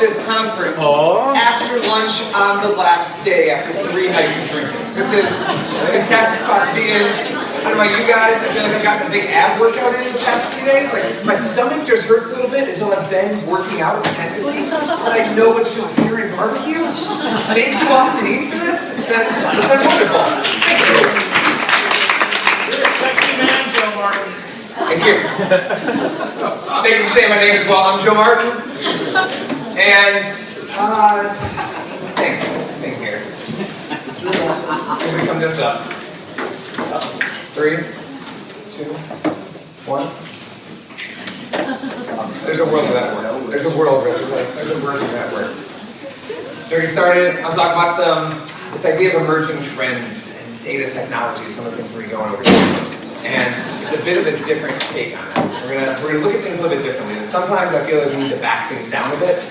this conference after lunch on the last day, after 3 nights of drinking. This is a fantastic spot to be in. I don't know about you guys, I feel like I've gotten a big ab workout in the past 2 days. Like, my stomach just hurts a little bit as though I've been working out intensely, but I know it's just beer and barbecue. Thank you, Austin Eats, for this. It's been wonderful. Thank you. You're a sexy man, Joe Martin. Thank you. Thank you for saying my name as well. I'm Joe Martin. And, what's the thing here? Let's come this up. 3, 2, 1. There's a world where that works. There's a world where that works. So we started, I'm talking about this idea of emerging trends and data technology, some of the things we're going over here. And it's a bit of a different take on it. We're gonna look at things a little bit differently. And sometimes I feel like we need to back things down a bit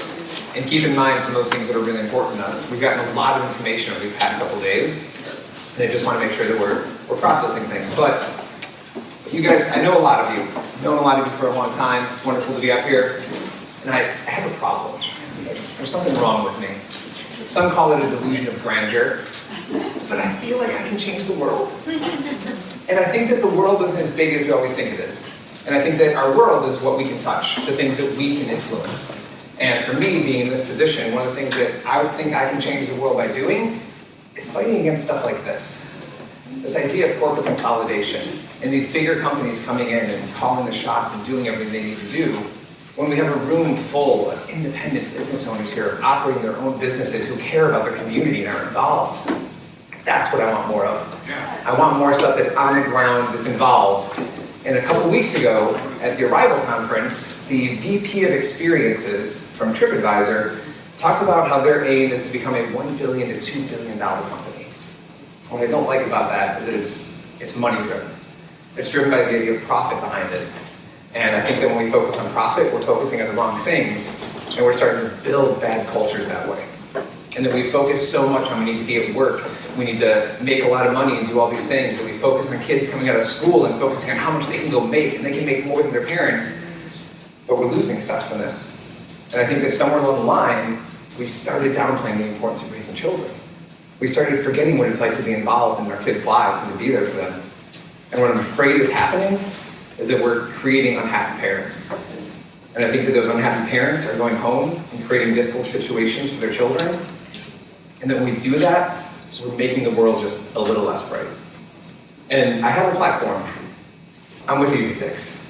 and keep in mind some of those things that are really important to us. We've gotten a lot of information over these past couple days, and I just want to make sure that we're processing things. But you guys, I know a lot of you. I've known a lot of you for a long time. It's wonderful to be up here. And I have a problem. There's something wrong with me. Some call it a delusion of grandeur, but I feel like I can change the world. And I think that the world isn't as big as we always think it is. And I think that our world is what we can touch, the things that we can influence. And for me, being in this position, one of the things that I would think I can change the world by doing is fighting against stuff like this. This idea of corporate consolidation and these bigger companies coming in and calling the shots and doing everything they need to do, when we have a room full of independent business owners here operating their own businesses who care about their community and are involved. That's what I want more of. I want more stuff that's on the ground, that's involved. And a couple weeks ago, at the Arrival Conference, the VP of Experiences from TripAdvisor talked about how their aim is to become a $1 billion to $2 billion company. What I don't like about that is that it's money driven. It's driven by the idea of profit behind it. And I think that when we focus on profit, we're focusing on the wrong things, and we're starting to build bad cultures that way. And that we focus so much on we need to be at work, we need to make a lot of money and do all these things, that we focus on kids coming out of school and focusing on how much they can go make, and they can make more than their parents, but we're losing stuff from this. And I think that somewhere along the line, we started downplaying the importance of raising children. We started forgetting what it's like to be involved in our kids' lives and to be there for them. And what I'm afraid is happening is that we're creating unhappy parents. And I think that those unhappy parents are going home and creating difficult situations for their children. And then when we do that, we're making the world just a little less bright. And I have a platform. I'm with EasyTix.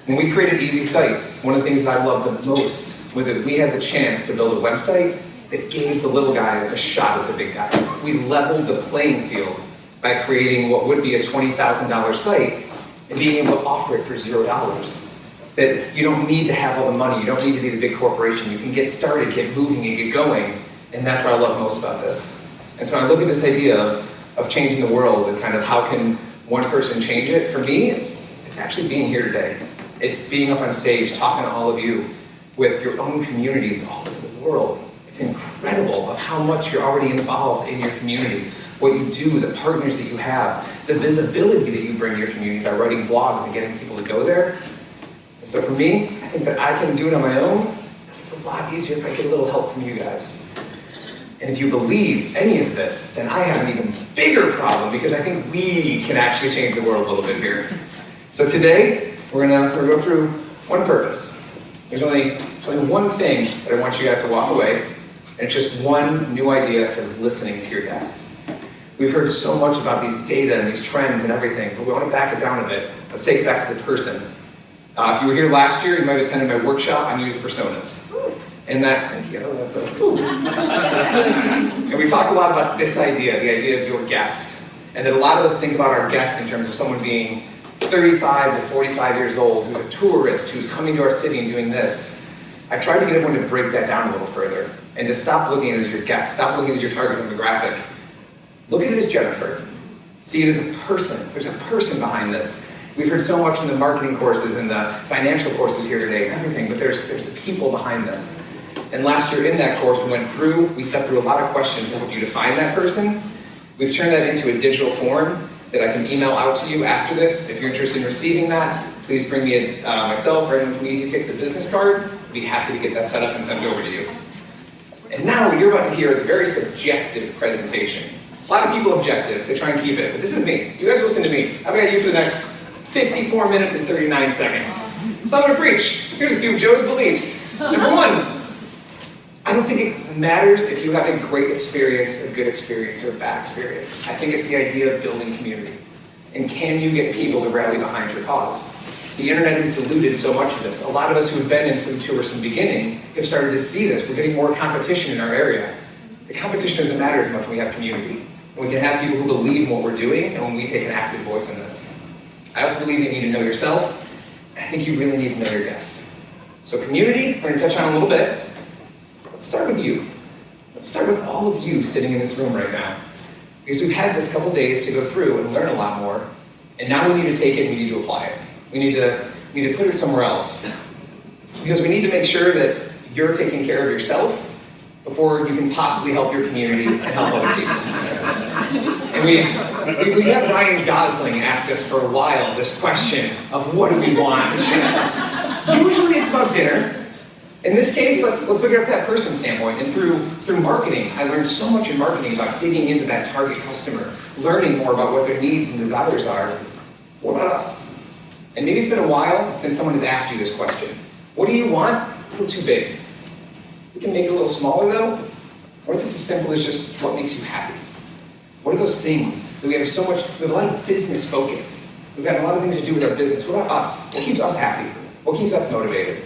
When we created Easy Sites, one of the things that I loved the most was that we had the chance to build a website that gave the little guys a shot at the big guys. We leveled the playing field by creating what would be a $20,000 site and being able to offer it for $0. That you don't need to have all the money, you don't need to be the big corporation, you can get started, get moving, and get going, and that's what I love most about this. And so when I look at this idea of changing the world and kind of how can one person change it, for me, it's actually being here today. It's being up on stage, talking to all of you with your own communities all over the world. It's incredible of how much you're already involved in your community, what you do, the partners that you have, the visibility that you bring to your community by writing blogs and getting people to go there. And so for me, I think that I can do it on my own, but it's a lot easier if I get a little help from you guys. And if you believe any of this, then I have an even bigger problem because I think we can actually change the world a little bit here. So today, we're gonna go through one purpose. There's only one thing that I want you guys to walk away, and it's just one new idea for listening to your guests. We've heard so much about these data and these trends and everything, but we want to back it down a bit. Let's take it back to the person. If you were here last year, you might have attended my workshop on user personas. And and we talked a lot about this idea, the idea of your guest. And that a lot of us think about our guest in terms of someone being 35 to 45 years old, who's a tourist, who's coming to our city and doing this. I tried to get everyone to break that down a little further and to stop looking at it as your guest, stop looking at it as your target demographic. Look at it as Jennifer. See it as a person. There's a person behind this. We've heard so much from the marketing courses and the financial courses here today, everything, but there's the people behind this. And last year in that course we stepped through a lot of questions to help you define that person. We've turned that into a digital form that I can email out to you after this. If you're interested in receiving that, please bring me myself or anyone from EasyTix a business card. It'd be happy to get that set up and sent over to you. And now what you're about to hear is a very subjective presentation. A lot of people objective, they try and keep it, but this is me. You guys listen to me. I've got you for the next 54 minutes and 39 seconds. So I'm going to preach. Here's a few of Joe's beliefs. Number one, I don't think it matters if you have a great experience, a good experience, or a bad experience. I think it's the idea of building community. And can you get people to rally behind your cause? The internet has diluted so much of this. A lot of us who have been in food tours from the beginning have started to see this. We're getting more competition in our area. The competition doesn't matter as much when we have community. When we can have people who believe in what we're doing and when we take an active voice in this. I also believe you need to know yourself, and I think you really need to know your guests. So community, we're going to touch on a little bit. Let's start with you. Let's start with all of you sitting in this room right now. Because we've had this couple days to go through and learn a lot more, and now we need to take it and we need to apply it. We need to put it somewhere else. Because we need to make sure that you're taking care of yourself before you can possibly help your community and help other people. And we had Ryan Gosling ask us for a while this question of what do we want? Usually it's about dinner. In this case, let's look at it from that person's standpoint. And through marketing, I learned so much in marketing about digging into that target customer, learning more about what their needs and desires are. What about us? And maybe it's been a while since someone has asked you this question. What do you want? A little too big. We can make it a little smaller though. What if it's as simple as just what makes you happy? What are those things that we have a lot of business focus. We've got a lot of things to do with our business. What about us? What keeps us happy? What keeps us motivated?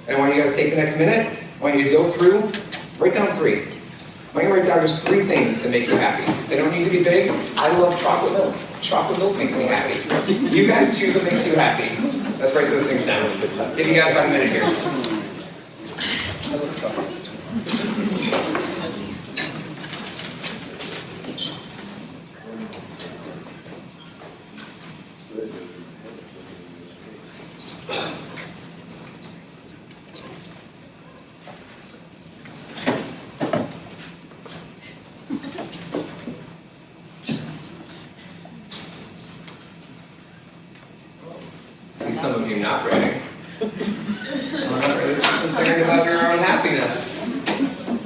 And I want you guys to take the next minute. I want you to go through, write down 3. I want you to write down just 3 things that make you happy. They don't need to be big. I love chocolate milk. Chocolate milk makes me happy. You guys choose what makes you happy. Let's write those things down. Give you guys about a minute here. See some of you not ready. Not really concerned about your own happiness.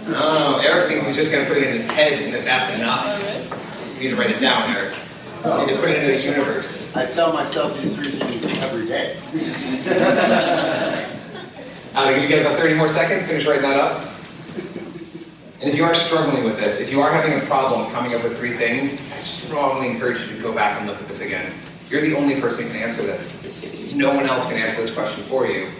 Oh, Eric thinks he's just going to put it in his head and that's enough. You need to write it down, Eric. You need to put it into the universe. I tell myself these 3 things every day. I'll give you guys about 30 more seconds, finish writing that up. And if you are struggling with this, if you are having a problem coming up with 3 things, I strongly encourage you to go back and look at this again. You're the only person who can answer this. No one else can answer this question for you.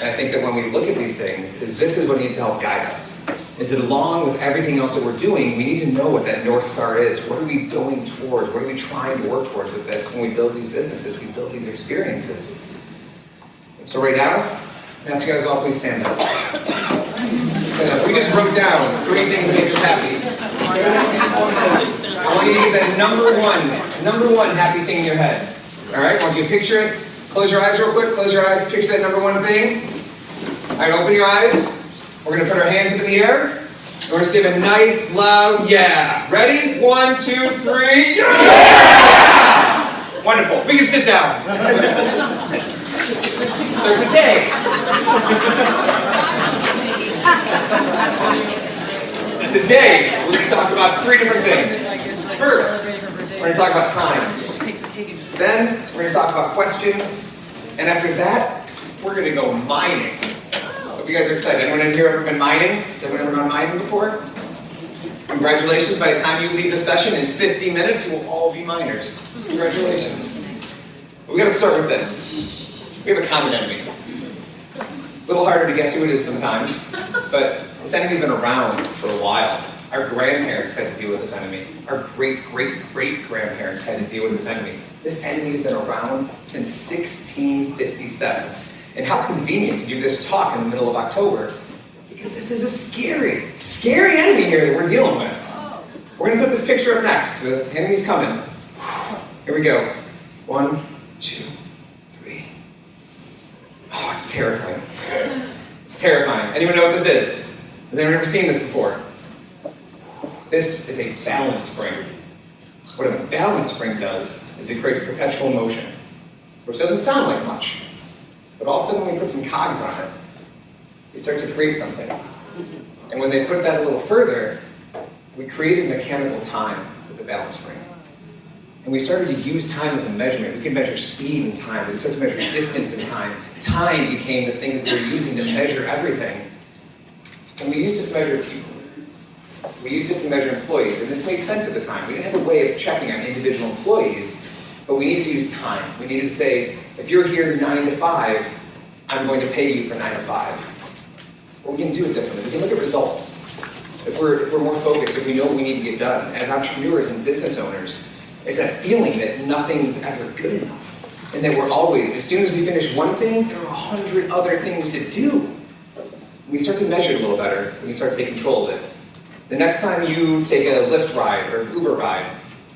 And I think that when we look at these things, this is what needs to help guide us. Is that along with everything else that we're doing, we need to know what that North Star is. What are we going towards? What are we trying to work towards with this? When we build these businesses, we build these experiences. So right now, I'm asking you guys all please stand up. We just wrote down 3 things that make us happy. I want you to get that number one happy thing in your head. All right, I want you to picture it. Close your eyes real quick. Close your eyes. Picture that number 1 thing. All right, open your eyes. We're going to put our hands up in the air. And we're just give a nice, loud yeah. Ready? 1, 2, 3. Yeah! Wonderful. We can sit down. Start the day. Today, we're going to talk about 3 different things. First, we're going to talk about time. Then, we're going to talk about questions. And after that, we're going to go mining. Hope you guys are excited. Anyone in here ever been mining? Has anyone ever gone mining before? Congratulations. By the time you leave the session in 50 minutes, you will all be miners. Congratulations. But we got to start with this. We have a common enemy. A little harder to guess who it is sometimes, but this enemy's been around for a while. Our grandparents had to deal with this enemy. Our great-great-great-grandparents had to deal with this enemy. This enemy has been around since 1657. And how convenient to do this talk in the middle of October, because this is a scary, scary enemy here that we're dealing with. We're going to put this picture up next. The enemy's coming. Here we go. 1, 2, 3. Oh, it's terrifying. It's terrifying. Anyone know what this is? Has anyone ever seen this before? This is a balance spring. What a balance spring does is it creates perpetual motion, which doesn't sound like much. But all of a sudden when we put some cogs on it, we start to create something. And when they put that a little further, we created mechanical time with the balance ring. And we started to use time as a measurement. We could measure speed and time. We started to measure distance and time. Time became the thing that we were using to measure everything. And we used it to measure people. We used it to measure employees. And this made sense at the time. We didn't have a way of checking on individual employees, but we needed to use time. We needed to say, if you're here 9 to 5, I'm going to pay you for 9 to 5. But we can do it differently. We can look at results. If we're more focused, if we know what we need to get done, as entrepreneurs and business owners, it's that feeling that nothing's ever good enough. And that we're always, as soon as we finish one thing, there are 100 other things to do. When we start to measure it a little better, when you start to take control of it. The next time you take a Lyft ride or an Uber ride,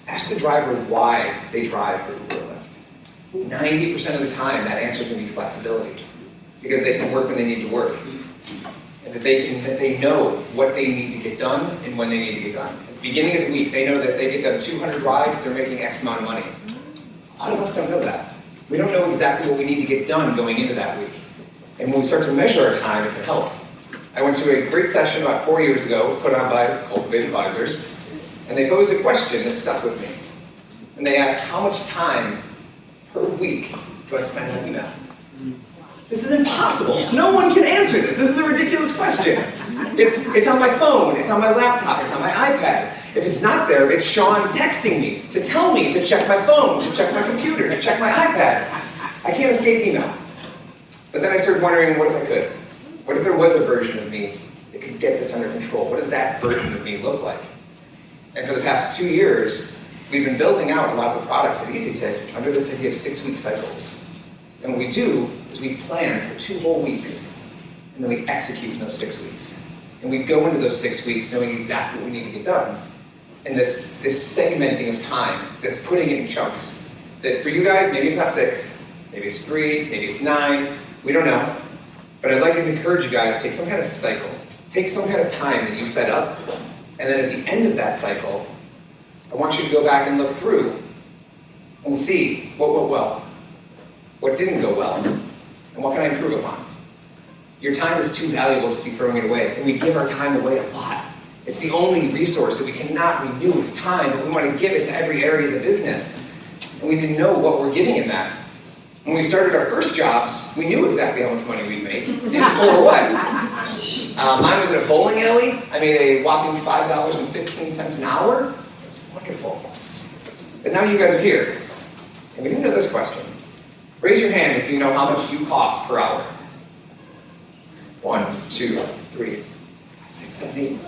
ask the driver why they drive for Uber or Lyft. 90% of the time, that answer is going to be flexibility. Because they can work when they need to work. And that they know what they need to get done and when they need to get done. At the beginning of the week, they know that if they get done 200 rides, they're making X amount of money. A lot of us don't know that. We don't know exactly what we need to get done going into that week. And when we start to measure our time, it can help. I went to a great session about 4 years ago, put on by Cultivate Advisors, and they posed a question that stuck with me. And they asked, how much time per week do I spend on email? This is impossible. No one can answer this. This is a ridiculous question. It's on my phone, it's on my laptop, it's on my iPad. If it's not there, it's Sean texting me to tell me to check my phone, to check my computer, to check my iPad. I can't escape email. But then I started wondering, what if I could? What if there was a version of me that could get this under control? What does that version of me look like? And for the past 2 years, we've been building out a lot of the products at Easy Tips under this idea of 6-week cycles. And what we do is we plan for 2 whole weeks, and then we execute in those 6 weeks. And we go into those 6 weeks knowing exactly what we need to get done. And this segmenting of time, this putting it in chunks, that for you guys, maybe it's not 6, maybe it's 3, maybe it's 9, we don't know. But I'd like to encourage you guys, take some kind of cycle. Take some kind of time that you set up, and then at the end of that cycle, I want you to go back and look through and see what went well, what didn't go well, and what can I improve upon. Your time is too valuable just to be throwing it away, and we give our time away a lot. It's the only resource that we cannot renew is time, but we want to give it to every area of the business, and we didn't know what we're giving in that. When we started our first jobs, we knew exactly how much money we'd make, and for what. Mine was at a bowling alley. I made a whopping $5.15 an hour. It was wonderful. But now you guys are here, and we didn't know this question. Raise your hand if you know how much you cost per hour. 1, 2, 3, 5, 6, 7, 8.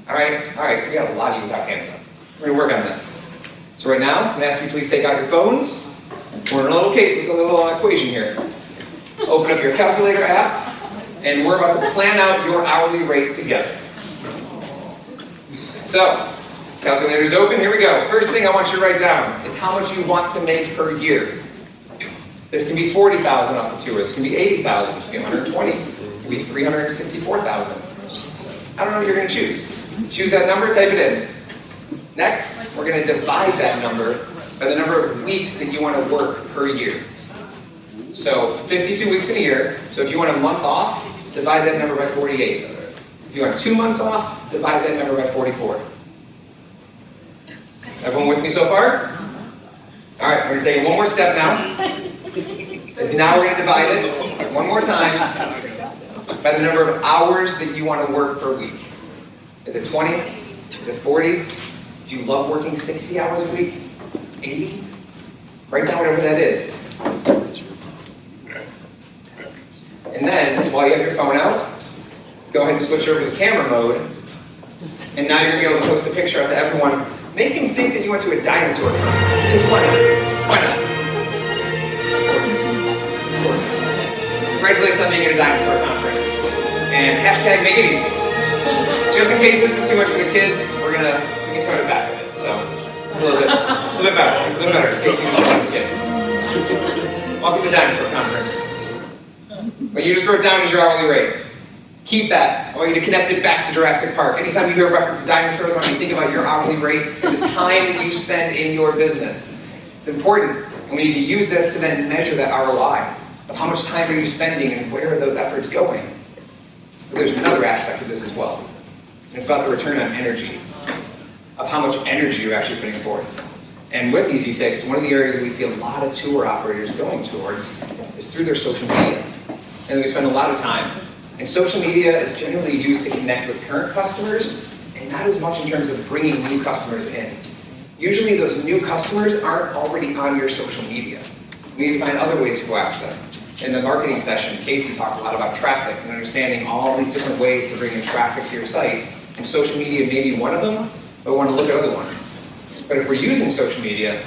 All right, we got a lot of you without hands up. We're gonna work on this. So right now, I'm gonna ask you to please take out your phones. We're in a little equation here. Open up your calculator app, and we're about to plan out your hourly rate together. So, calculator's open, here we go. First thing I want you to write down is how much you want to make per year. This can be $40,000 off the tour, this can be $80,000, this can be $120,000, it can be $364,000. I don't know what you're going to choose. Choose that number, type it in. Next, we're going to divide that number by the number of weeks that you want to work per year. So 52 weeks in a year, so if you want a month off, divide that number by 48. If you want 2 months off, divide that number by 44. Everyone with me so far? All right, we're going to take it one more step now. As now we're going to divide it one more time by the number of hours that you want to work per week. Is it 20? Is it 40? Do you love working 60 hours a week? 80? Write down whatever that is. And then, while you have your phone out, go ahead and switch over to camera mode. And now you're going to be able to post a picture out to everyone. Make them think that you went to a dinosaur conference. Just why not? Why not? It's gorgeous. It's gorgeous. Congratulations on being at a dinosaur conference. And hashtag make it easy. Just in case this is too much for the kids, we can tone it back a bit. So it's a little bit better in case you can show it to the kids. Welcome to the dinosaur conference. What you just wrote down is your hourly rate. Keep that. I want you to connect it back to Jurassic Park. Anytime you hear a reference to dinosaurs, I want you to think about your hourly rate and the time that you spend in your business. It's important, and we need to use this to then measure that ROI of how much time are you spending and where are those efforts going. But there's another aspect of this as well. And it's about the return on energy, of how much energy you're actually putting forth. And with Easy Ticks, one of the areas that we see a lot of tour operators going towards is through their social media. And we spend a lot of time. And social media is generally used to connect with current customers, and not as much in terms of bringing new customers in. Usually those new customers aren't already on your social media. We need to find other ways to go after them. In the marketing session, Casey talked a lot about traffic and understanding all these different ways to bring in traffic to your site. And social media may be one of them, but we want to look at other ones. But if we're using social media,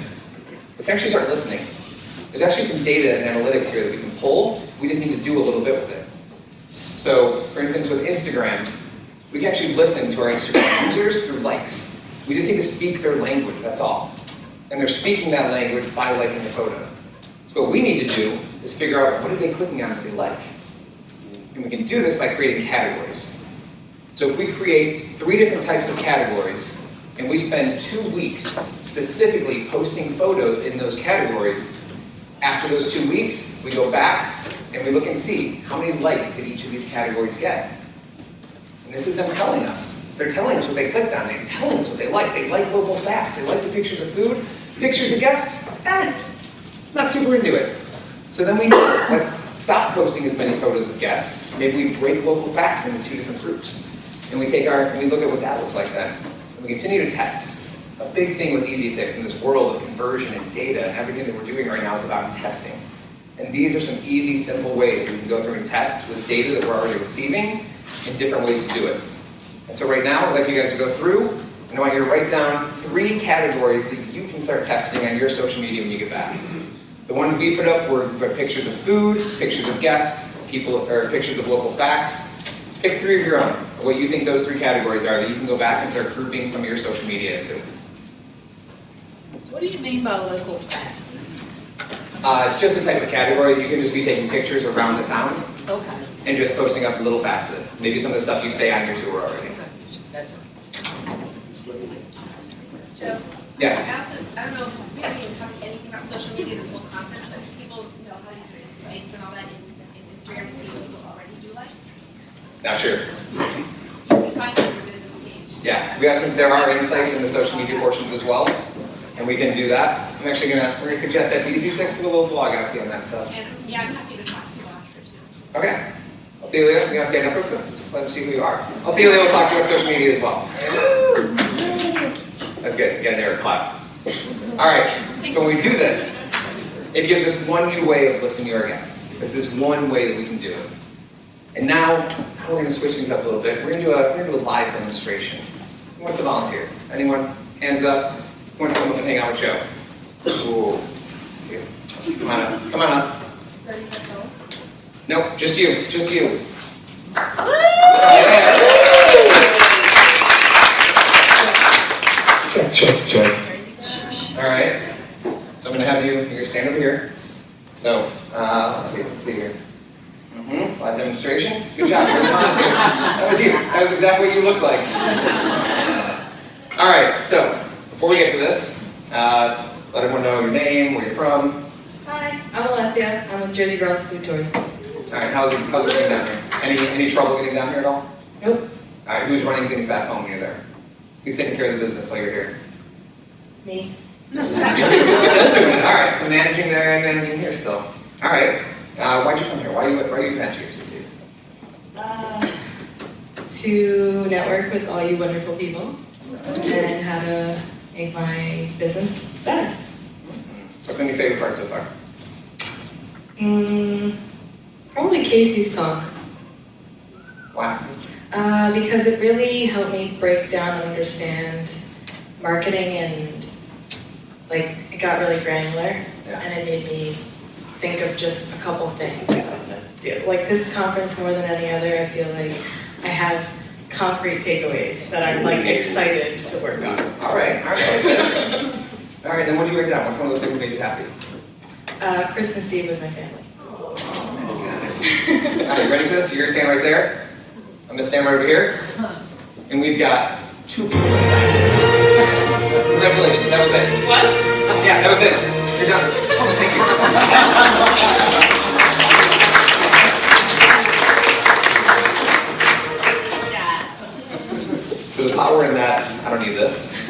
we can actually start listening. There's actually some data and analytics here that we can pull. We just need to do a little bit with it. So, for instance, with Instagram, we can actually listen to our Instagram users through likes. We just need to speak their language, that's all. And they're speaking that language by liking the photo. So what we need to do is figure out what are they clicking on that they like. And we can do this by creating categories. So if we create 3 different types of categories, and we spend 2 weeks specifically posting photos in those categories, after those 2 weeks, we go back and we look and see how many likes did each of these categories get. And this is them telling us. They're telling us what they clicked on. They're telling us what they like. They like local facts. They like the pictures of food. Pictures of guests, not super into it. So then we know, let's stop posting as many photos of guests. Maybe we break local facts into 2 different groups. And we look at what that looks like then. And we continue to test. A big thing with Easy Ticks in this world of conversion and data and everything that we're doing right now is about testing. And these are some easy, simple ways we can go through and test with data that we're already receiving and different ways to do it. And so right now, I'd like you guys to go through, and I want you to write down 3 categories that you can start testing on your social media when you get back. The ones we put up were pictures of food, pictures of guests, or pictures of local facts. Pick 3 of your own, what you think those 3 categories are that you can go back and start grouping some of your social media into. What do you mean by local facts? Just a type of category that you can just be taking pictures around the town Okay. and just posting up little facts of it. Maybe some of the stuff you say on your tour already. Joe? Yes? I don't know if maybe you talk anything about social media this whole conference, but do people know how to use your insights and all that in Instagram to see what people already do like? Not sure. You can find it on your business page. Yeah, there are insights in the social media portions as well, and we can do that. We're gonna suggest that to Easy Ticks, put a little blog out to you on that stuff. And yeah, I'm happy to talk to people after too. Okay. Ophelia, you want to stand up real quick? Just let them see who you are. Ophelia will talk to you about social media as well. That's good. Yeah, there, clap. All right, so when we do this, it gives us one new way of listening to our guests. There's this one way that we can do it. And now we're going to switch things up a little bit. We're going to do a live demonstration. Who wants to volunteer? Anyone? Hands up. Who wants to come up and hang out with Joe? Ooh, let's see. Come on up. Come on up. Ready for go? Nope, just you. Just you. Check. All right. So I'm going to have you're going to stand over here. So, let's see here. Live demonstration. Good job. That was you. That was exactly what you looked like. All right, so before we get to this, let everyone know your name, where you're from. Hi, I'm Alessia. I'm with Jersey Girls Food Tours. All right, how's it getting down here? Any trouble getting down here at all? Nope. All right, who's running things back home when you're there? Who's taking care of the business while you're here? Me. Still doing it. All right, so managing there and managing here still. All right. Why'd you come here? Why are you at GFCC? To network with all you wonderful people and how to make my business better. What's been your favorite part so far? Probably Casey's talk. Why? Because it really helped me break down and understand marketing, and like it got really granular, and it made me think of just a couple things that I'm gonna do. Like this conference more than any other, I feel like I have concrete takeaways that I'm like excited to work on. All right, I like this. All right, then what did you write down? What's one of those things that made you happy? Christmas Eve with my family. That's good. All right, you ready for this? You're gonna stand right there. I'm gonna stand right over here. And we've got 2 people in the back. Congratulations, that was it. What? Yeah, that was it. You're done. Oh, thank you. more than that, I don't need this.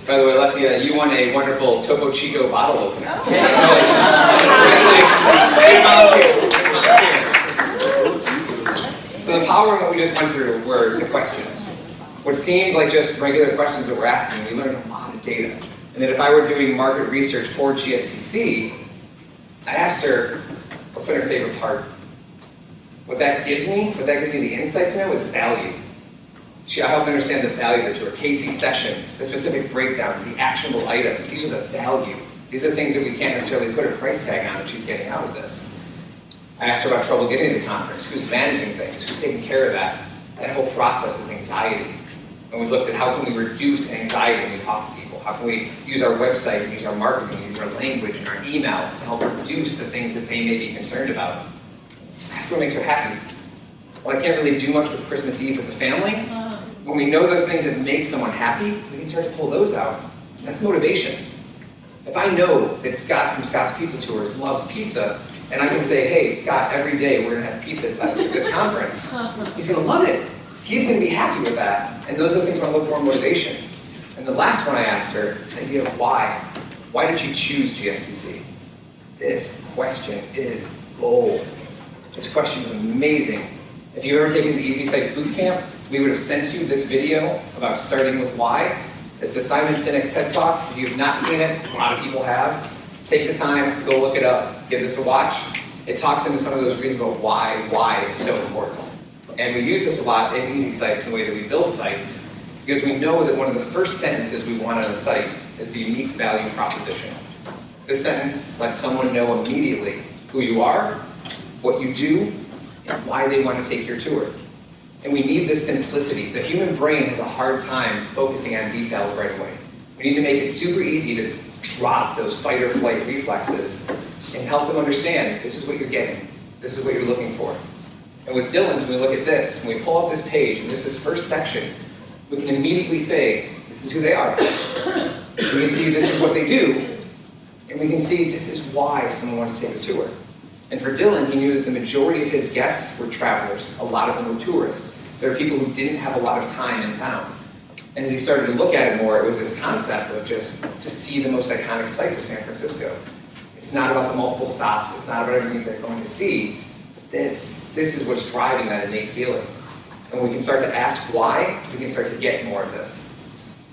By the way, Alessia, you won a wonderful Topo Chico bottle opener. Congratulations. So the power of what we just went through were the questions. What seemed like just regular questions that we're asking, we learned a lot of data. And then if I were doing market research for GFTC, I asked her, what's been her favorite part? What that gives me the insight to know is value. I helped understand the value of it to her. Casey's session, the specific breakdowns, the actionable items, these are the value. These are the things that we can't necessarily put a price tag on that she's getting out of this. I asked her about trouble getting to the conference, who's managing things, who's taking care of that. That whole process is anxiety. And we looked at how can we reduce anxiety when we talk to people. How can we use our website, and use our marketing, use our language and our emails to help reduce the things that they may be concerned about. Ask what makes her happy. Well, I can't really do much with Christmas Eve with the family. When we know those things that make someone happy, we can start to pull those out. That's motivation. If I know that Scott from Scott's Pizza Tours loves pizza, and I can say, hey, Scott, every day we're gonna have pizza at this conference, he's gonna love it. He's gonna be happy with that. And those are the things I look for in motivation. And the last one I asked her, this idea of why. Why did you choose GFTC? This question is gold. This question is amazing. If you've ever taken the Easy Sites Bootcamp, we would have sent you this video about starting with why. It's a Simon Sinek TED Talk. If you have not seen it, a lot of people have. Take the time, go look it up, give this a watch. It talks into some of those reasons about why is so important. And we use this a lot in Easy Sites in the way that we build sites, because we know that one of the first sentences we want on a site is the unique value proposition. This sentence lets someone know immediately who you are, what you do, and why they want to take your tour. And we need this simplicity. The human brain has a hard time focusing on details right away. We need to make it super easy to drop those fight or flight reflexes and help them understand this is what you're getting. This is what you're looking for. And with Dylan's, when we look at this, when we pull up this page, and this is first section, we can immediately say, this is who they are. We can see this is what they do, and we can see this is why someone wants to take a tour. And for Dylan, he knew that the majority of his guests were travelers. A lot of them were tourists. There are people who didn't have a lot of time in town. And as he started to look at it more, it was this concept of just to see the most iconic sights of San Francisco. It's not about the multiple stops. It's not about everything they're going to see. This is what's driving that innate feeling. And when we can start to ask why, we can start to get more of this.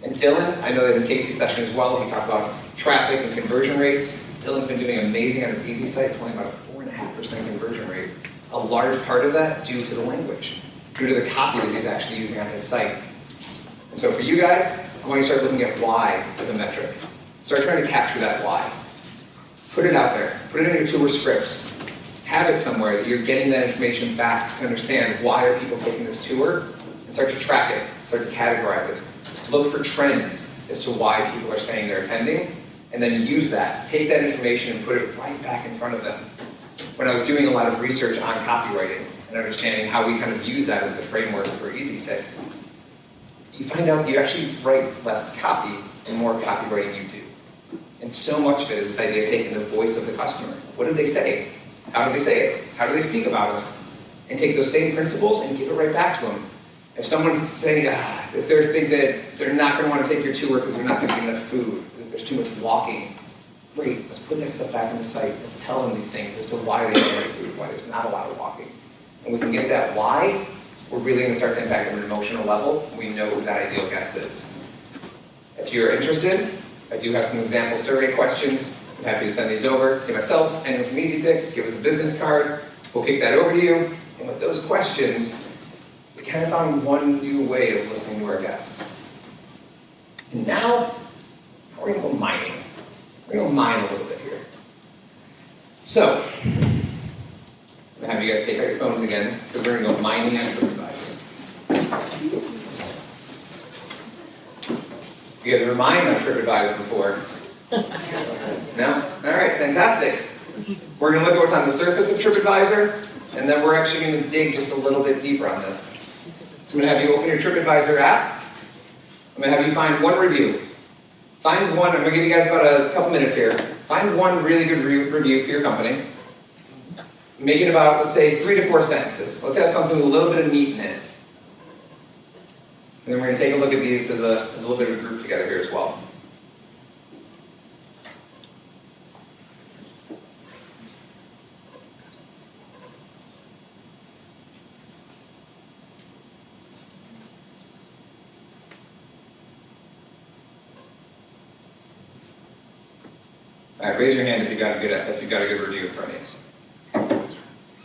And Dylan, I know that in Casey's session as well, he talked about traffic and conversion rates. Dylan's been doing amazing on his Easy site, pulling about a 4.5% conversion rate. A large part of that due to the language, due to the copy that he's actually using on his site. And so for you guys, I want you to start looking at why as a metric. Start trying to capture that why. Put it out there. Put it in your tour scripts. Have it somewhere that you're getting that information back to understand why are people taking this tour, and start to track it, start to categorize it. Look for trends as to why people are saying they're attending, and then use that. Take that information and put it right back in front of them. When I was doing a lot of research on copywriting and understanding how we kind of use that as the framework for Easy Sites, you find out that you actually write less copy the more copywriting you do. And so much of it is this idea of taking the voice of the customer. What did they say? How did they say it? How do they speak about us? And take those same principles and give it right back to them. If someone's saying, if there's things that they're not going to want to take your tour because they're not going to get enough food, there's too much walking, great, let's put that stuff back on the site. Let's tell them these things as to why they don't get food, why there's not a lot of walking. And we can get that why, we're really going to start to impact them at an emotional level. We know who that ideal guest is. If you're interested, I do have some example survey questions. I'm happy to send these over. See myself, anyone from EasyTix, give us a business card. We'll kick that over to you. And with those questions, we kind of found one new way of listening to our guests. And now, we're going to go mining. We're going to mine a little bit here. So, I'm going to have you guys take out your phones again, because we're going to go mining on TripAdvisor. You guys ever mined on TripAdvisor before? No? All right, fantastic. We're going to look at what's on the surface of TripAdvisor, and then we're actually going to dig just a little bit deeper on this. So I'm going to have you open your TripAdvisor app. I'm going to have you find one review. Find one, I'm going to give you guys about a couple minutes here. Find one really good review for your company. Make it about, let's say, 3 to 4 sentences. Let's have something with a little bit of meat in it. And then we're going to take a look at these as a little bit of a group together here as well. All right, raise your hand if you got a good review in front of you.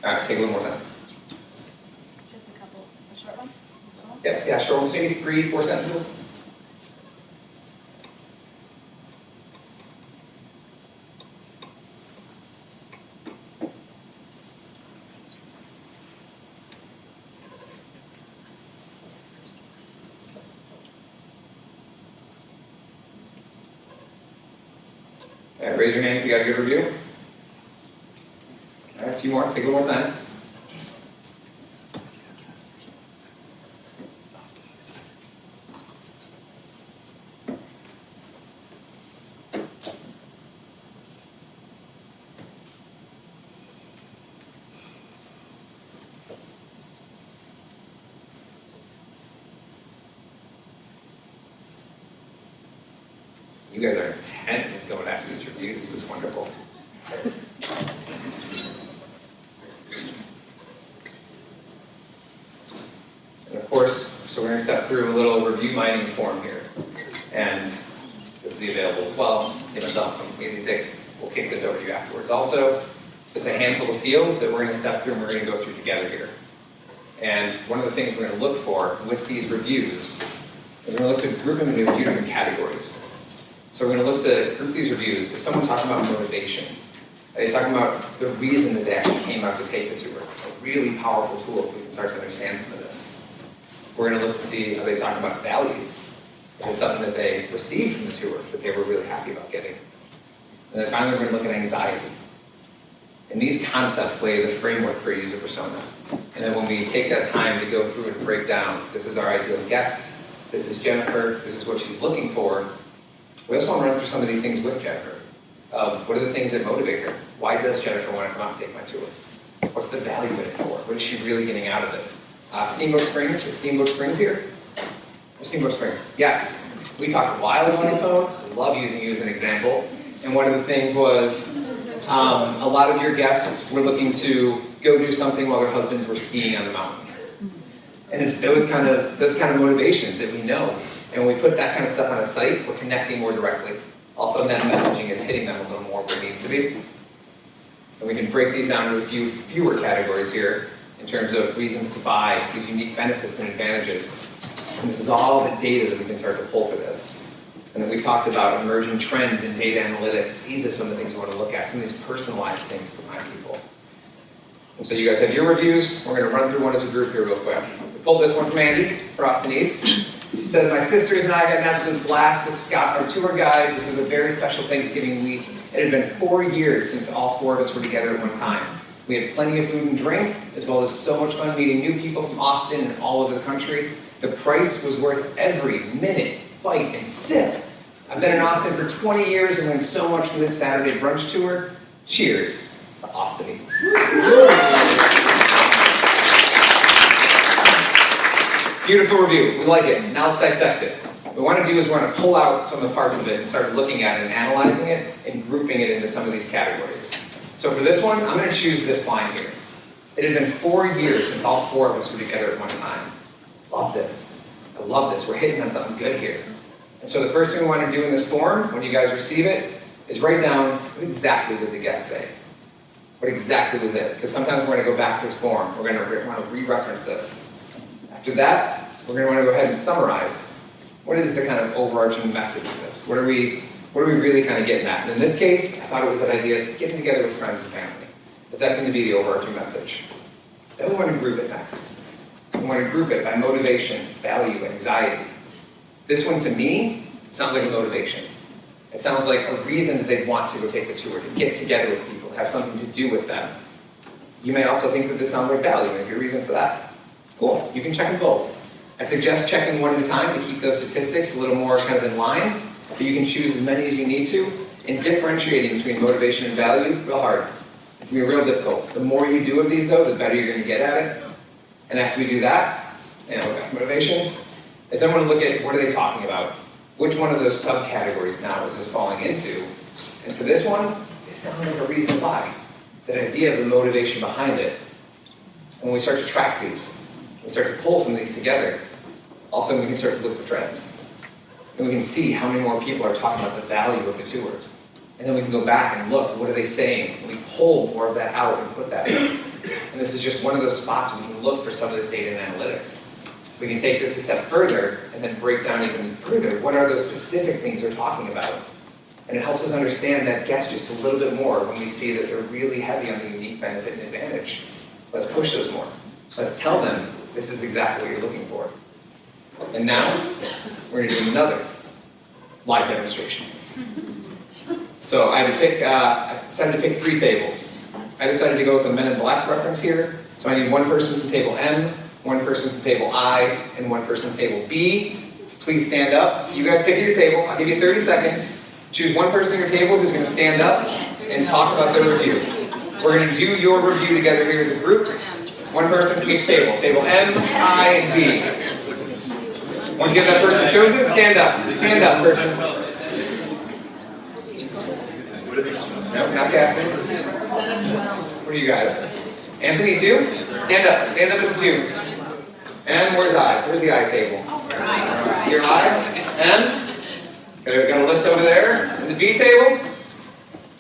All right, take a little more time. Just a couple, a short one? Yeah, sure. Maybe 3-4 sentences. All right, raise your hand if you got a good review. All right, a few more. Take a little more time. You guys are intent in going after these reviews. This is wonderful. And of course, so we're going to step through a little review mining form here. And this will be available as well. See myself some easy ticks. We'll kick this over to you afterwards. Also, just a handful of fields that we're going to step through and we're going to go through together here. And one of the things we're going to look for with these reviews is we're going to look to group them into a few different categories. So we're going to look to group these reviews. Is someone talking about motivation? Are they talking about the reason that they actually came out to take the tour? A really powerful tool if we can start to understand some of this. We're going to look to see, are they talking about value? Is it something that they received from the tour that they were really happy about getting? And then finally, we're going to look at anxiety. And these concepts lay the framework for user persona. And then when we take that time to go through and break down, this is our ideal guest, this is Jennifer, this is what she's looking for, we also want to run through some of these things with Jennifer, of what are the things that motivate her? Why does Jennifer want to come out and take my tour? What's the value in it for? What is she really getting out of it? Steamboat Springs, is Steamboat Springs here? Or Steamboat Springs? Yes. We talked a while ago on the phone. I love using you as an example. And one of the things was, a lot of your guests were looking to go do something while their husbands were skiing on the mountain. And it's those kind of motivations that we know. And when we put that kind of stuff on a site, we're connecting more directly. Also, that messaging is hitting them a little more where it needs to be. And we can break these down into a few fewer categories here in terms of reasons to buy, these unique benefits and advantages. And this is all the data that we can start to pull for this. And then we talked about emerging trends in data analytics. These are some of the things we want to look at, some of these personalized things for my people. And so you guys have your reviews. We're going to run through one as a group here real quick. We pulled this one from Andy for Austin Eats. It says, my sisters and I had an absolute blast with Scott, our tour guide. This was a very special Thanksgiving week. It had been 4 years since all 4 of us were together at one time. We had plenty of food and drink, as well as so much fun meeting new people from Austin and all over the country. The price was worth every minute, bite, and sip. I've been in Austin for 20 years and learned so much from this Saturday brunch tour. Cheers to Austin Eats. Beautiful review. We like it. Now let's dissect it. What we want to do is we're going to pull out some of the parts of it and start looking at it and analyzing it and grouping it into some of these categories. So for this one, I'm going to choose this line here. It had been 4 years since all 4 of us were together at one time. Love this. I love this. We're hitting on something good here. And so the first thing we want to do in this form, when you guys receive it, is write down what exactly did the guest say. What exactly was it? Because sometimes we're going to go back to this form. We're going to want to re-reference this. After that, we're going to want to go ahead and summarize. What is the kind of overarching message of this? What are we really kind of getting at? And in this case, I thought it was that idea of getting together with friends and family. Because that seemed to be the overarching message. Then we want to group it next. We want to group it by motivation, value, anxiety. This one, to me, sounds like a motivation. It sounds like a reason that they want to go take the tour, to get together with people, have something to do with them. You may also think that this sounds like value, and if your reason for that. Cool, you can check them both. I suggest checking one at a time to keep those statistics a little more kind of in line, but you can choose as many as you need to, and differentiating between motivation and value, real hard. It's going to be real difficult. The more you do of these though, the better you're going to get at it. And after we do that, we've got motivation, is then I want to look at what are they talking about? Which one of those subcategories now is this falling into? And for this one, it sounds like a reason to buy. That idea of the motivation behind it. And when we start to track these, we start to pull some of these together, all of a sudden we can start to look for trends. And we can see how many more people are talking about the value of the tour. And then we can go back and look, what are they saying? And we pull more of that out and put that in. And this is just one of those spots where we can look for some of this data and analytics. We can take this a step further and then break down even further. What are those specific things they're talking about? And it helps us understand that guest just a little bit more when we see that they're really heavy on the unique benefit and advantage. Let's push those more. Let's tell them this is exactly what you're looking for. And now, we're going to do another live demonstration. So I decided to pick 3 tables. I decided to go with a Men in Black reference here. So I need one person from table M, one person from table I, and one person from table B. Please stand up. You guys pick your table. I'll give you 30 seconds. Choose one person at your table who's going to stand up and talk about their review. We're going to do your review together here as a group. One person from each table. Table M, I, and B. Once you have that person chosen, stand up. Stand up, person. No, not Cassie. What are you guys? Anthony, too? Stand up. Stand up as a 2. And where's I? Where's the I table? Your I? M? Got a list over there. And the B table?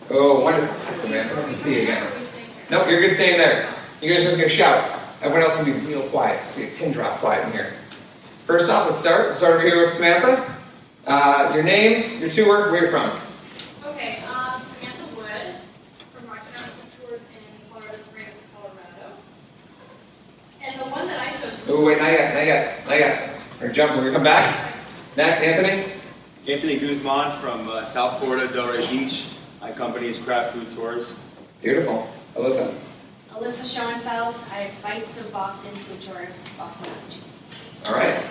Oh, wonderful. Samantha, nice to see you again. Nope, you're good staying there. You guys are just going to shout. Everyone else can be real quiet. It's going to be a pin drop quiet in here. First off, let's start. Let's start over here with Samantha. Your name, your tour, where you're from. Okay, Samantha Wood from Rocky Mountain Tours in Colorado Springs, Colorado. And the one that I chose. Oh, wait, not yet. We're going to come back. Next, Anthony. Anthony Guzman from South Florida, Delray Beach. My company is Craft Food Tours. Beautiful. Alyssa. Alyssa Schoenfeld. I have Bites of Boston Food Tours, Boston, Massachusetts. All right.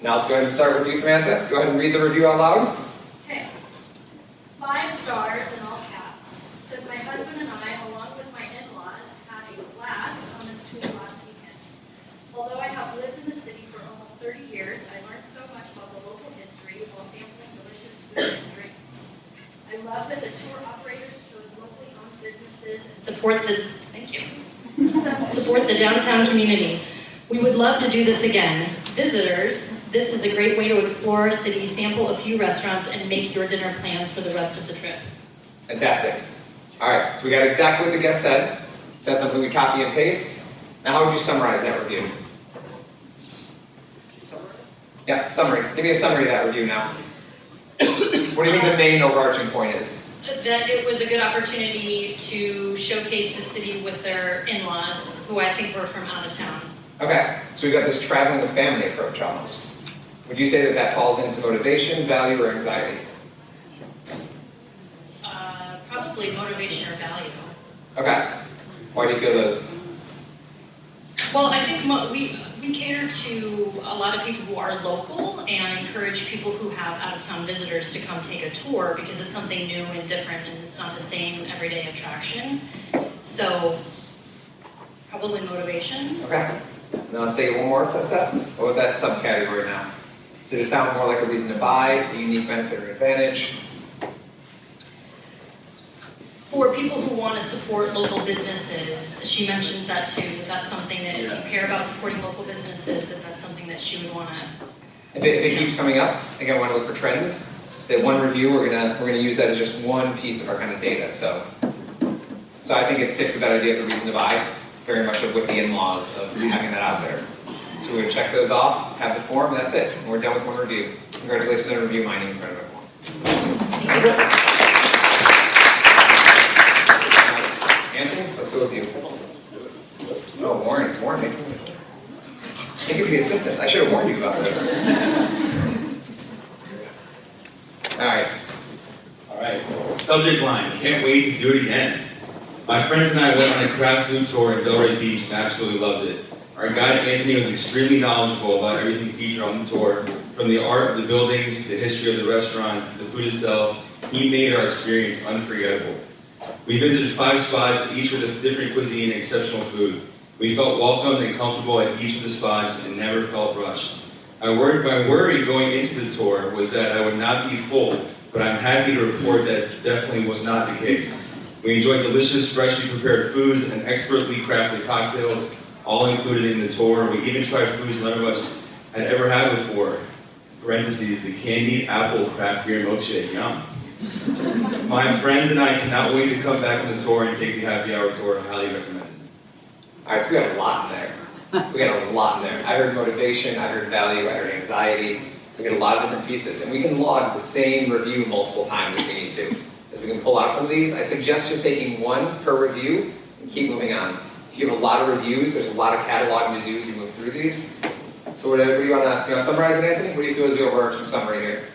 Now let's go ahead and start with you, Samantha. Go ahead and read the review out loud. Okay. 5 stars in all caps. Says my husband and I, along with my in-laws, had a blast on this tour last weekend. Although I have lived in the city for almost 30 years, I learned so much about the local history while sampling delicious food and drinks. I love that the tour operators chose locally owned businesses and Support the downtown community. We would love to do this again. Visitors, this is a great way to explore our city, sample a few restaurants, and make your dinner plans for the rest of the trip. Fantastic. All right, so we got exactly what the guest said. Is that something we copy and paste? Now how would you summarize that review? Yeah, summary. Give me a summary of that review now. What do you think the main overarching point is? That it was a good opportunity to showcase the city with their in-laws, who I think were from out of town. Okay, so we've got this traveling with family approach almost. Would you say that that falls into motivation, value, or anxiety? Probably motivation or value. Okay. Why do you feel those? Well, I think we cater to a lot of people who are local and encourage people who have out-of-town visitors to come take a tour because it's something new and different and it's not the same everyday attraction. So, probably motivation. Okay. Now let's say it one more step. What would that subcategory now? Did it sound more like a reason to buy, a unique benefit or advantage? For people who want to support local businesses, she mentions that too. That's something that if you care about supporting local businesses, that's something that she would want to. If it keeps coming up, again, I want to look for trends. That one review, we're gonna use that as just one piece of our kind of data. So I think it sticks with that idea of the reason to buy, very much with the in-laws of having that out there. So we're gonna check those off, have the form, and that's it. And we're done with one review. Congratulations on review mining in front of everyone. Anthony, let's go with you. Oh, Warren, thank you for the assistant. I should have warned you about this. All right. Subject line, can't wait to do it again. My friends and I went on a craft food tour in Delray Beach and absolutely loved it. Our guide Anthony was extremely knowledgeable about everything featured on the tour, from the art of the buildings, the history of the restaurants, the food itself. He made our experience unforgettable. We visited 5 spots, each with a different cuisine and exceptional food. We felt welcomed and comfortable at each of the spots and never felt rushed. My worry going into the tour was that I would not be full, but I'm happy to report that definitely was not the case. We enjoyed delicious, freshly prepared foods and expertly crafted cocktails, all included in the tour. We even tried foods none of us had ever had before. Parentheses, the candied apple craft beer milkshake, yum. My friends and I cannot wait to come back on the tour and take the happy hour tour. I highly recommend it. All right, so we got a lot in there. We got a lot in there. I heard motivation, I heard value, I heard anxiety. We get a lot of different pieces, and we can log the same review multiple times if we need to. As we can pull out some of these, I'd suggest just taking one per review and keep moving on. You have a lot of reviews, there's a lot of cataloging to do as you move through these. So what do you want to summarize it, Anthony? What do you feel is the overarching summary here?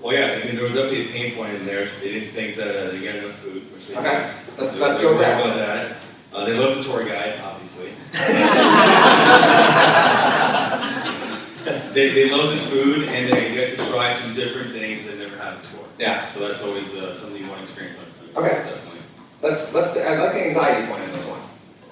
Well, yeah, I mean, there was definitely a pain point in there. They didn't think that they get enough food, which they Okay, let's They go were back. about that. They love the tour guide, obviously. They love the food, and they get to try some different things they've never had before. Yeah. So that's always something you want to experience on food. Okay. Definitely. Let's I like the anxiety point in this one.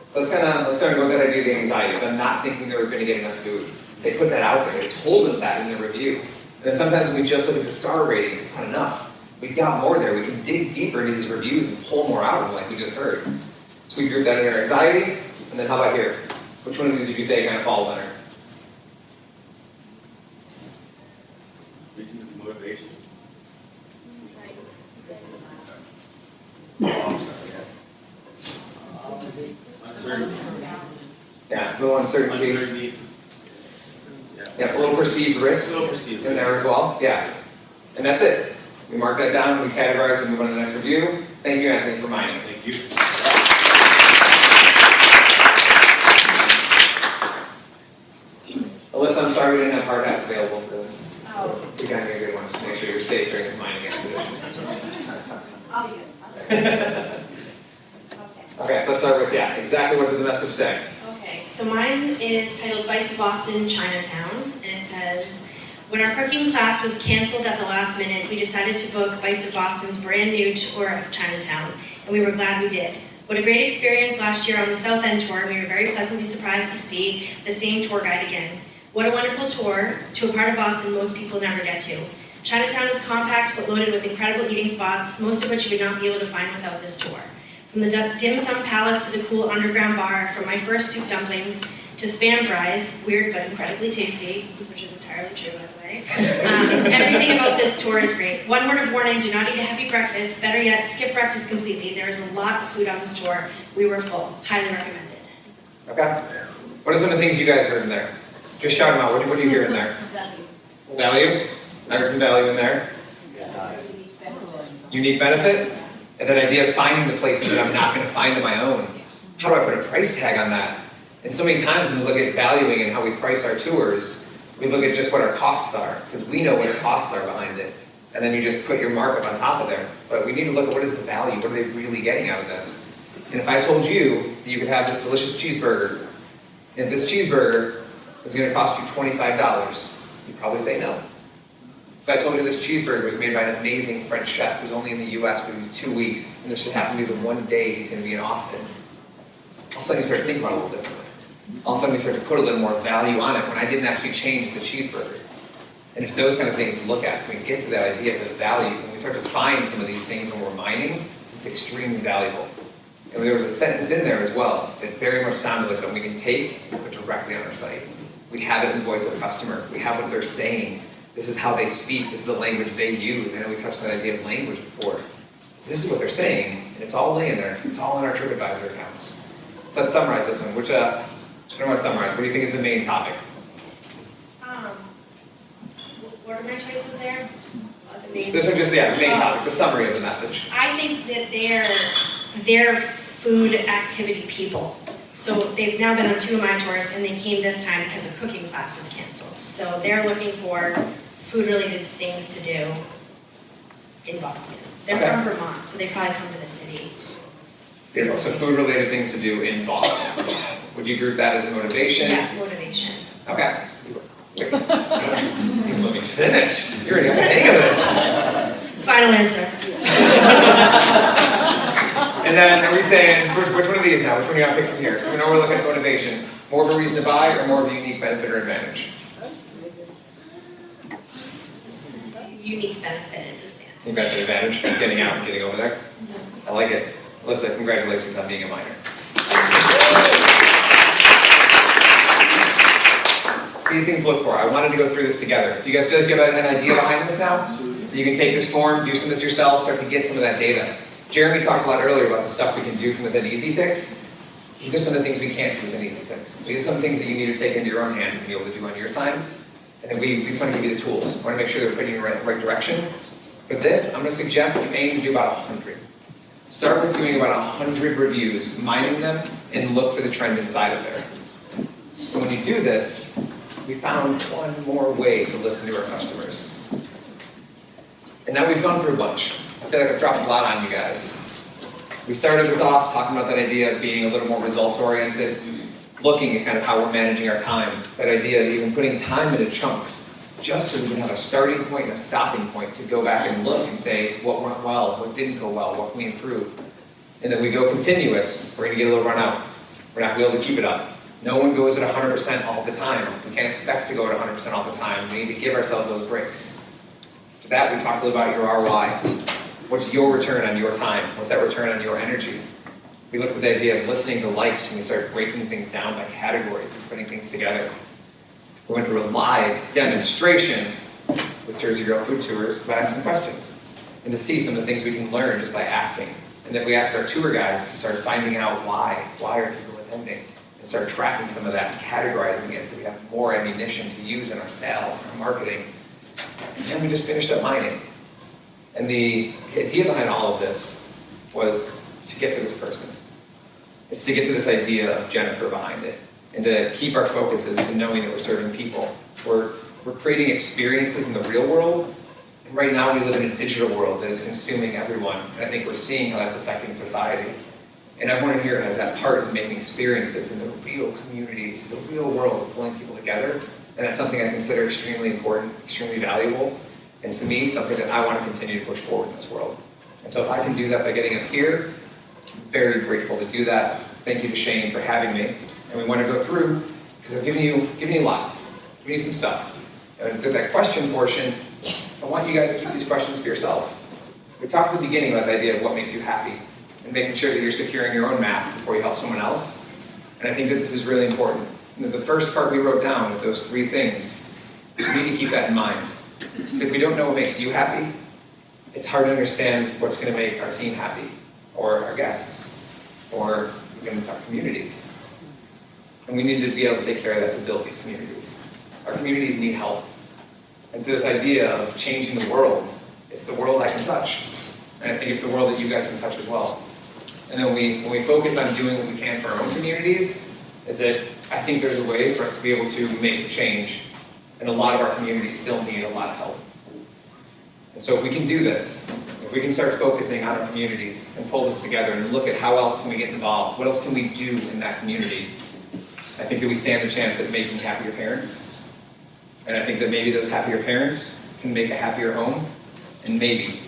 So let's kind of go with that idea of the anxiety of them not thinking they were going to get enough food. They put that out there. They told us that in the review. And then sometimes when we just look at the star ratings, it's not enough. We've got more there. We can dig deeper into these reviews and pull more out of them like we just heard. So we group that under anxiety. And then how about here? Which one of these would you say kind of falls under? Reason with motivation. Uncertainty. Yeah, a little uncertainty. Uncertainty. Yeah, a little perceived risk A little perceived in there as well. Yeah. And that's it. We mark that down, we categorize, we move on to the next review. Thank you, Anthony, for mining. Thank you. Alyssa, I'm sorry we didn't have hard hats available for this. Oh, We got you a good one, just to make sure you're safe during this mining expedition. I'll be good. Okay. Okay, so let's start with, yeah, exactly what does the message say? Okay, so mine is titled Bites of Boston, Chinatown, and it says, when our cooking class was canceled at the last minute, we decided to book Bites of Boston's brand new tour of Chinatown, and we were glad we did. What a great experience last year on the South End tour, and we were very pleasantly surprised to see the same tour guide again. What a wonderful tour to a part of Boston most people never get to. Chinatown is compact but loaded with incredible eating spots, most of which you would not be able to find without this tour. From the dim sum palace to the cool underground bar, from my first soup dumplings to Spam fries, weird but incredibly tasty, which is entirely true, by the way. Everything about this tour is great. One word of warning, do not eat a heavy breakfast. Better yet, skip breakfast completely. There is a lot of food on this tour. We were full. Highly recommended. Okay? What are some of the things you guys heard in there? Just shout them out. What do you hear in there? Value? I heard some value in there. Unique benefit? And that idea of finding the places that I'm not going to find on my own. How do I put a price tag on that? And so many times when we look at valuing and how we price our tours, we look at just what our costs are, because we know what our costs are behind it. And then you just put your markup on top of there. But we need to look at what is the value, what are they really getting out of this? And if I told you that you could have this delicious cheeseburger, and this cheeseburger was going to cost you $25, you'd probably say no. If I told you this cheeseburger was made by an amazing French chef who's only in the US for these 2 weeks, and this should happen to be the one day he's going to be in Austin, all of a sudden you start thinking about it a little differently. All of a sudden we start to put a little more value on it when I didn't actually change the cheeseburger. And it's those kind of things to look at, so we can get to that idea of the value. When we start to find some of these things when we're mining, this is extremely valuable. And there was a sentence in there as well that very much sounded like something we can take and put directly on our site. We have it in the voice of the customer. We have what they're saying. This is how they speak. This is the language they use. I know we touched on that idea of language before. So this is what they're saying, and it's all laying there. It's all in our TripAdvisor accounts. So let's summarize this one. I don't want to summarize. What do you think is the main topic? What are my choices there? The main- This one just, the main topic, the summary of the message. I think that they're food activity people. So they've now been on 2 of my tours, and they came this time because a cooking class was canceled. So they're looking for food-related things to do in Boston. They're Okay. from Vermont, so they probably come to the city. Beautiful. So food-related things to do in Boston. Would you group that as motivation? Yeah, motivation. Okay. Wait. Let me finish. You're already got the hang of this. Final answer. And then are we saying, so which one of these now? Which one do you want to pick from here? So we know we're looking at motivation. More of a reason to buy or more of a unique benefit or advantage? unique benefit and advantage. You got the advantage of getting out and getting over there. I like it. Alyssa, congratulations on being a minor. These things to look for. I wanted to go through this together. Do you guys feel like you have an idea behind this now? You can take this form, do some of this yourself, start to get some of that data. Jeremy talked a lot earlier about the stuff we can do from within EasyTix. These are some of the things we can't do within EasyTix. These are some things that you need to take into your own hands and be able to do on your time. And then we just want to give you the tools. We want to make sure they're putting you in the right direction. For this, I'm going to suggest you aim to do about 100. Start with doing about 100 reviews, mining them, and look for the trend inside of there. And when you do this, we found one more way to listen to our customers. And now we've gone through a bunch. I feel like I've dropped a lot on you guys. We started this off talking about that idea of being a little more results-oriented, looking at kind of how we're managing our time. That idea of even putting time into chunks, just so we can have a starting point and a stopping point to go back and look and say what went well, what didn't go well, what can we improve. And then we go continuous, we're gonna get a little run out. We're not gonna be able to keep it up. No one goes at 100% all the time. We can't expect to go at 100% all the time. We need to give ourselves those breaks. To that, we talked a little about your ROI. What's your return on your time? What's that return on your energy? We looked at the idea of listening to likes when we started breaking things down by categories and putting things together. We went through a live demonstration with Jersey Girl Food Tours by asking questions and to see some of the things we can learn just by asking. And then we asked our tour guides to start finding out why are people attending, and start tracking some of that and categorizing it so we have more ammunition to use in our sales and our marketing. And then we just finished up mining. And the idea behind all of this was to get to this person. It's to get to this idea of Jennifer behind it, and to keep our focuses to knowing that we're serving people. We're creating experiences in the real world, and right now we live in a digital world that is consuming everyone, and I think we're seeing how that's affecting society. And everyone in here has that part in making experiences in the real communities, the real world, of pulling people together, and that's something I consider extremely important, extremely valuable, and to me, something that I want to continue to push forward in this world. And so if I can do that by getting up here, I'm very grateful to do that. Thank you to Shane for having me. And we want to go through, because I'm giving you a lot, giving you some stuff. And through that question portion, I want you guys to keep these questions for yourself. We talked at the beginning about the idea of what makes you happy, and making sure that you're securing your own mask before you help someone else. And I think that this is really important. The first part we wrote down with those 3 things, we need to keep that in mind. So if we don't know what makes you happy, it's hard to understand what's going to make our team happy, or our guests, or even our communities. And we need to be able to take care of that to build these communities. Our communities need help. And so this idea of changing the world, it's the world I can touch. And I think it's the world that you guys can touch as well. And then when we focus on doing what we can for our own communities, is that I think there's a way for us to be able to make change. And a lot of our communities still need a lot of help. And so if we can do this, if we can start focusing on our communities and pull this together and look at how else can we get involved, what else can we do in that community, I think that we stand a chance at making happier parents. And I think that maybe those happier parents can make a happier home, and maybe,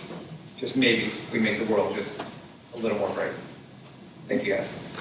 just maybe, we make the world just a little more bright. Thank you guys.